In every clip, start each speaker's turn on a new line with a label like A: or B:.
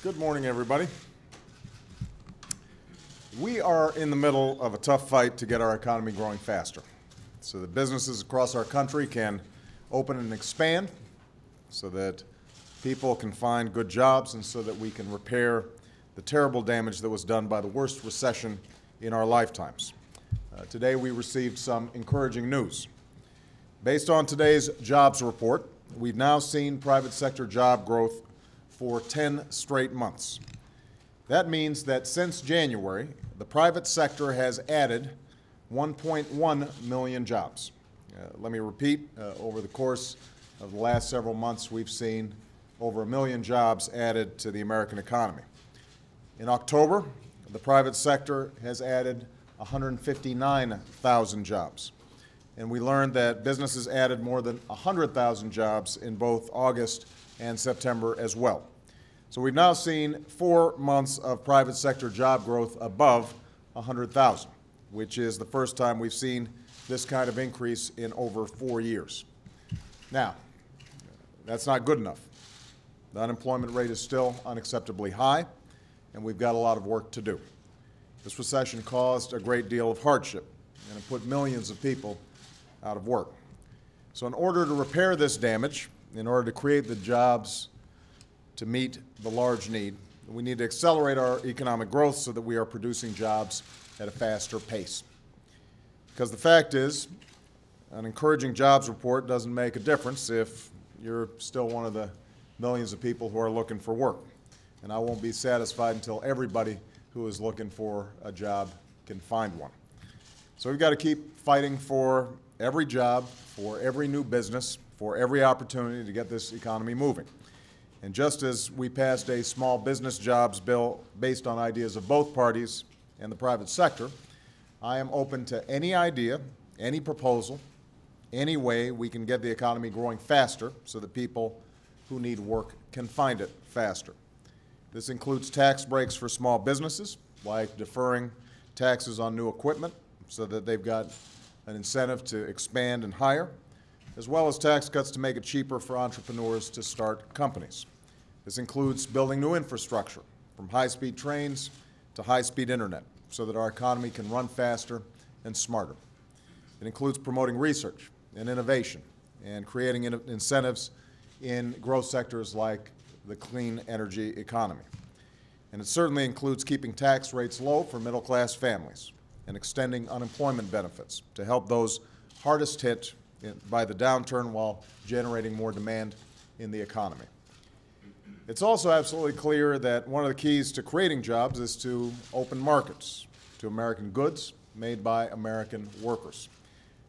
A: Good morning, everybody. We are in the middle of a tough fight to get our economy growing faster so that businesses across our country can open and expand, so that people can find good jobs, and so that we can repair the terrible damage that was done by the worst recession in our lifetimes. Today we received some encouraging news. Based on today's jobs report, we've now seen private sector job growth for 10 straight months. That means that since January, the private sector has added 1.1 million jobs. Let me repeat, over the course of the last several months, we've seen over 1 million jobs added to the American economy. In October, the private sector has added 159,000 jobs. And we learned that businesses added more than 100,000 jobs in both August and September as well. So we've now seen 4 months of private sector job growth above 100,000, which is the first time we've seen this kind of increase in over 4 years. Now, that's not good enough. The unemployment rate is still unacceptably high, and we've got a lot of work to do. This recession caused a great deal of hardship, and it put millions of people out of work. So in order to repair this damage, in order to create the jobs to meet the large need, we need to accelerate our economic growth so that we are producing jobs at a faster pace. Because the fact is, an encouraging jobs report doesn't make a difference if you're still one of the millions of people who are looking for work. And I won't be satisfied until everybody who is looking for a job can find one. So we've got to keep fighting for every job, for every new business, for every opportunity to get this economy moving. And just as we passed a small business jobs bill based on ideas of both parties and the private sector, I am open to any idea, any proposal, any way we can get the economy growing faster so that people who need work can find it faster. This includes tax breaks for small businesses, like deferring taxes on new equipment so that they've got an incentive to expand and hire, as well as tax cuts to make it cheaper for entrepreneurs to start companies. This includes building new infrastructure, from high-speed trains to high-speed internet, so that our economy can run faster and smarter. It includes promoting research and innovation and creating incentives in growth sectors like the clean energy economy. And it certainly includes keeping tax rates low for middle-class families and extending unemployment benefits to help those hardest hit by the downturn while generating more demand in the economy. It's also absolutely clear that one of the keys to creating jobs is to open markets to American goods made by American workers.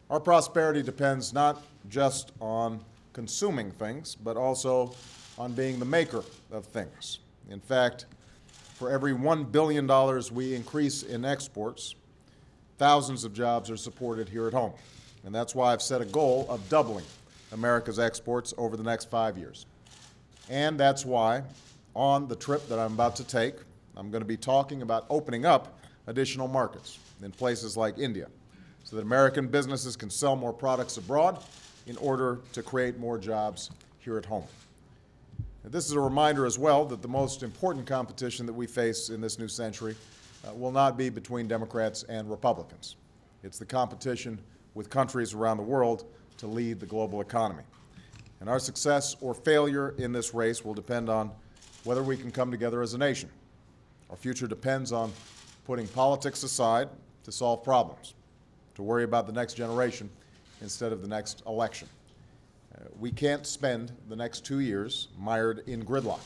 A: Our prosperity depends not just on consuming things, but also on being the maker of things. In fact, for every $1 billion we increase in exports, thousands of jobs are supported here at home. And that's why I've set a goal of doubling America's exports over the next 5 years. And that's why, on the trip that I'm about to take, I'm going to be talking about opening up additional markets in places like India, so that American businesses can sell more products abroad in order to create more jobs here at home. And this is a reminder as well that the most important competition that we face in this new century will not be between Democrats and Republicans. It's the competition with countries around the world to lead the global economy. And our success or failure in this race will depend on whether we can come together as a nation. Our future depends on putting politics aside to solve problems, to worry about the next generation instead of the next election. We can't spend the next 2 years mired in gridlock.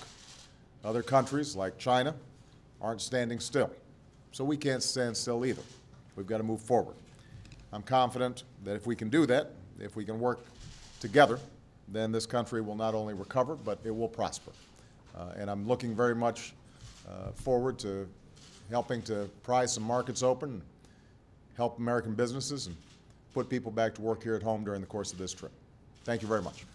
A: Other countries, like China, aren't standing still. So we can't stand still either. We've got to move forward. I'm confident that if we can do that, if we can work together, then this country will not only recover, but it will prosper. And I'm looking very much forward to helping to pry some markets open, help American businesses, and put people back to work here at home during the course of this trip. Thank you very much.